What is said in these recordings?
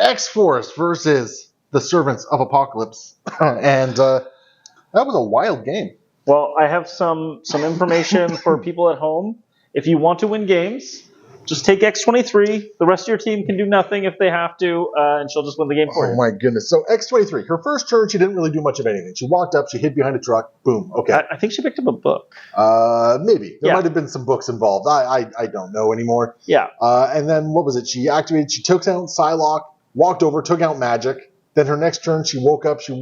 X-Force versus the Servants of Apocalypse. And that was a wild game. Well, I have some information for people at home. If you want to win games, just take X23. The rest of your team can do nothing if they have to, and she'll just win the game for you. Oh my goodness. So X23, her first turn, she didn't really do much of anything. She walked up, she hid behind a truck, boom, okay. I think she picked up a book. Maybe. There might have been some books involved. I don't know anymore. Yeah. And then what was it? She took out Psylocke, walked over, took out Magic. Then her next turn, she woke up, she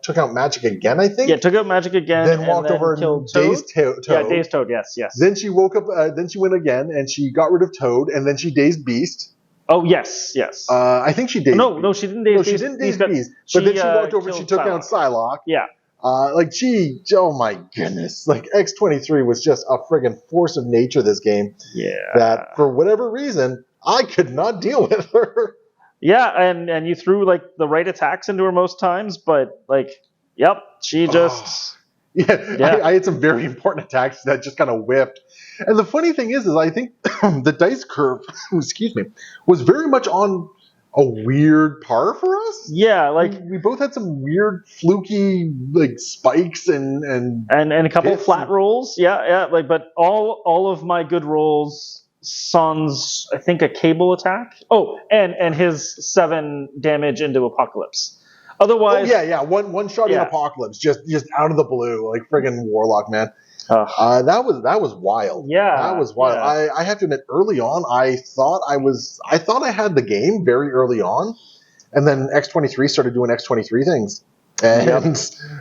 took out Magic again, I think? Yeah, took out Magic again. Then walked over and dazed Toad. Yeah, dazed Toad, yes. Then she woke up, then she went again, and she got rid of Toad, and then she dazed Beast. Oh, yes. I think she dazed No, Beast. No, she didn't daze Beast. No, she didn't daze Beast. But then she walked over and she took down Psylocke. Yeah. Oh my goodness. Like, X23 was just a friggin' force of nature this game. Yeah. That, for whatever reason, I could not deal with her. Yeah, and you threw like the right attacks into her most times, but she just I had some very important attacks that just kind of whipped. And the funny thing is I think the dice curve, was very much on a weird par for us. Yeah, like we both had some weird fluky like spikes and a couple of flat rolls. Yeah, but all of my good rolls. Sans, I think, a cable attack. Oh, and his 7 damage into Apocalypse. Otherwise, one shot in Apocalypse, just out of the blue, like friggin' Warlock, man. That was wild. Yeah, that was wild. Yeah. I have to admit, early on, I thought I had the game very early on, and then X23 started doing X23 things. And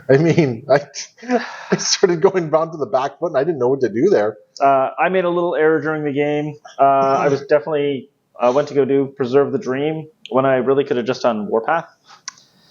I mean, I started going round to the back foot, and I didn't know what to do there. I made a little error during the game. I was definitely went to go do Preserve the Dream when I really could have just done Warpath.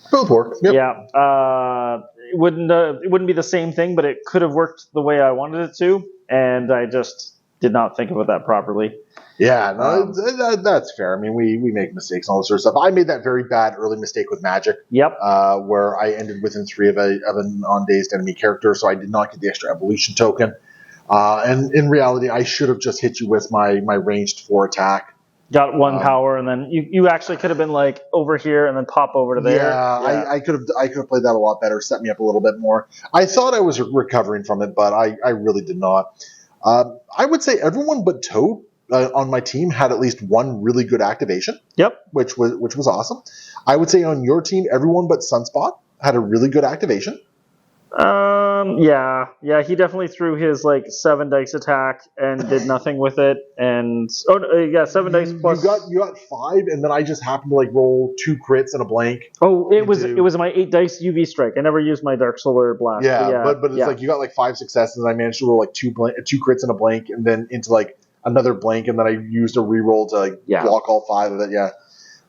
Both work. Yep. Yeah, it wouldn't be the same thing, but it could have worked the way I wanted it to, and I just did not think about that properly. Yeah, no, that's fair. I mean, we make mistakes and all this sort of stuff. I made that very bad early mistake with Magic. Yep. Where I ended within 3 of an on-dazed enemy character, so I did not get the extra evolution token. And in reality, I should have just hit you with my ranged 4 attack. Got 1 power, and then you actually could have been like over here and then pop over to there. Yeah. I could have played that a lot better, set me up a little bit more. I thought I was recovering from it, but I really did not. I would say everyone but Toad on my team had at least 1 really good activation. Yep. Which was awesome. I would say on your team, everyone but Sunspot had a really good activation. Yeah, he definitely threw his 7 dice attack and did nothing with it. And 7 dice plus. You got 5, and then I just happened to roll 2 crits and a blank. Oh, it was my 8 dice UV strike. I never used my Dark Solar Blast. Yeah, but it's you got 5 successes, and I managed to roll 2 crits and a blank, and then into another blank, and then I used a reroll to block all 5 of it. Yeah.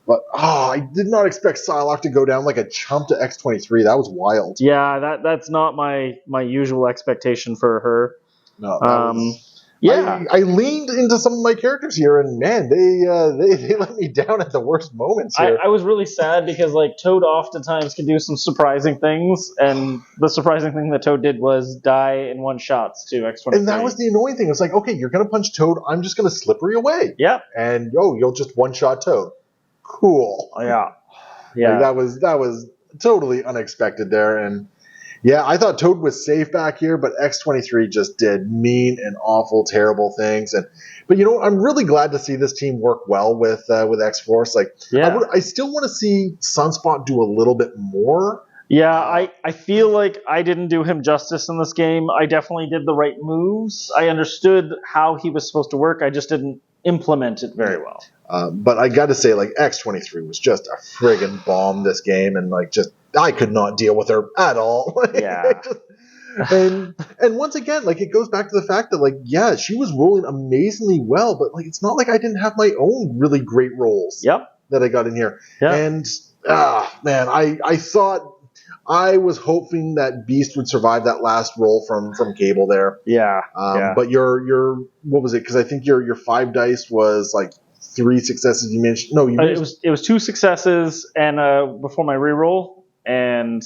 But I did not expect Psylocke to go down like a chump to X23. That was wild. Yeah, that's not my usual expectation for her. No. I leaned into some of my characters here, and man, they let me down at the worst moments here. I was really sad because Toad oftentimes can do some surprising things, and the surprising thing that Toad did was die in 1 shots to X23. And that was the annoying thing. It's okay, you're gonna punch Toad. I'm just gonna slippery away. Yeah. And you'll just 1-shot Toad. Cool. Yeah. That was totally unexpected there, and I thought Toad was safe back here, but X23 just did mean and awful, terrible things. But I'm really glad to see this team work well with X-Force. I still want to see Sunspot do a little bit more. Yeah, I feel like I didn't do him justice in this game. I definitely did the right moves. I understood how he was supposed to work. I just didn't implement it very well. But I got to say, X23 was just a friggin' bomb this game, and I could not deal with her at all. Yeah. And once again, it goes back to the fact that she was rolling amazingly well, but it's not like I didn't have my own really great rolls. Yep. That I got in here. Yep. And man, I thought. I was hoping that Beast would survive that last roll from Cable there. Yeah. But your what was it? Because I think your 5 dice was 3 successes. You mentioned it was 2 successes and before my reroll, and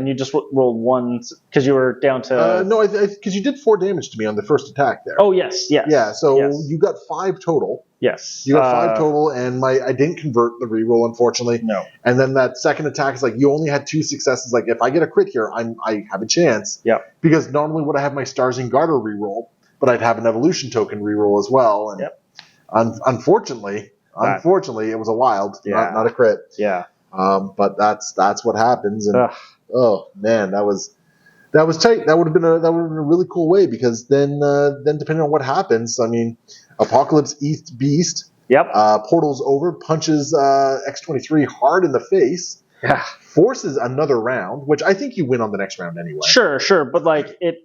you just rolled one because you were down to. No, because you did 4 damage to me on the first attack there. Oh yes. Yeah, so yes. you got 5 total. Yes. You got 5 total, and I didn't convert the reroll, unfortunately. No. And then that second attack is like you only had 2 successes. Like if I get a crit here, I have a chance. Yeah. Because not only would I have my Stars and Garter reroll, but I'd have an evolution token reroll as well. And unfortunately, it was a wild, not a crit. Yeah. But that's what happens. And oh man, that was tight. That would have been a really cool way, because then depending on what happens, I mean, Apocalypse East Beast. Yep. Portals over, punches X23 hard in the face. Yeah. Forces another round, which I think you win on the next round anyway. Sure, but like it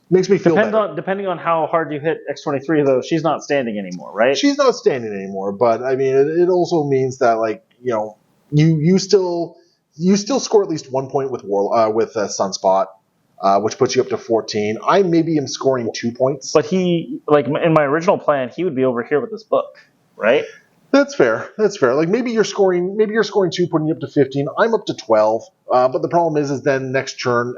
makes me feel better. Depending on how hard you hit X23, though, she's not standing anymore, right? She's not standing anymore, but I mean, it also means that, like, you know, you still score at least 1 point with Sunspot, which puts you up to 14. I maybe am scoring 2 points. But he, like in my original plan, he would be over here with this book, right? That's fair. Like maybe you're scoring 2, putting you up to 15. I'm up to 12. But the problem is then next turn,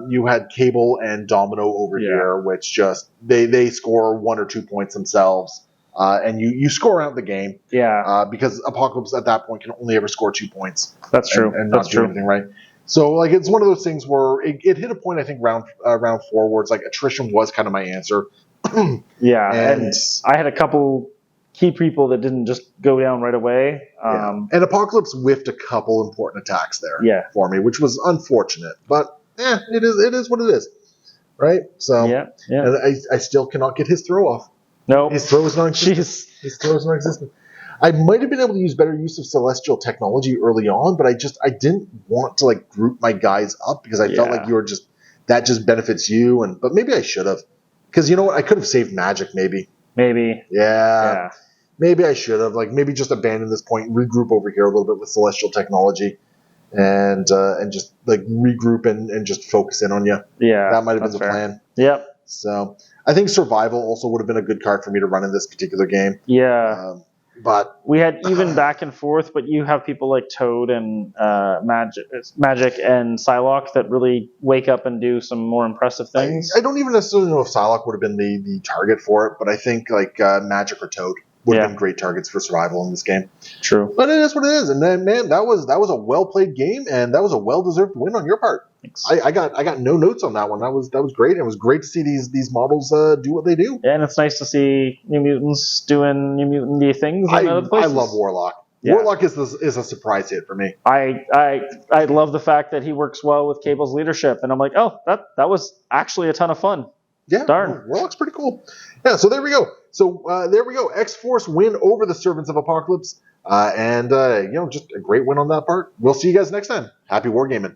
you had Cable and Domino over here, which just they score 1 or 2 points themselves, and you score out the game. Yeah. Because Apocalypse at that point can only ever score 2 points. That's true. And not do anything right. So like it's one of those things where it hit a point, I think round 4, where it's like attrition was kind of my answer. Yeah, and I had a couple key people that didn't just go down right away. And Apocalypse whiffed a couple important attacks there for me, which was unfortunate. But it is what it is, right? So and I still cannot get his throw off. No, his throw is non-existent. His throw is non-existent. I might have been able to use better use of celestial technology early on, but I didn't want to like group my guys up, because I felt like that just benefits you. But maybe I should have, because you know what, I could have saved magic maybe. Yeah. Maybe I should have, like, maybe just abandon this point, regroup over here a little bit with celestial technology, and just like regroup and just focus in on you. Yeah, that might have been the plan. Yep. So I think survival also would have been a good card for me to run in this particular game. Yeah. But we had even back and forth, but you have people like Toad and Magic and Psylocke that really wake up and do some more impressive things. I don't even necessarily know if Psylocke would have been the target for it, but I think like Magic or Toad would have been great targets for survival in this game. True. But it is what it is. And then, man, that was a well-played game, and that was a well-deserved win on your part. Thanks. I got no notes on that one. That was great. It was great to see these models do what they do. Yeah, and it's nice to see New Mutants doing New Mutant-y things in other places. I love Warlock. Yeah. Warlock is a surprise hit for me. I love the fact that he works well with Cable's leadership, and I'm like, oh, that was actually a ton of fun. Yeah, darn. Warlock's pretty cool. Yeah, so there we go. So there we go. X-Force win over the Servants of Apocalypse, and just a great win on that part. We'll see you guys next time. Happy wargaming.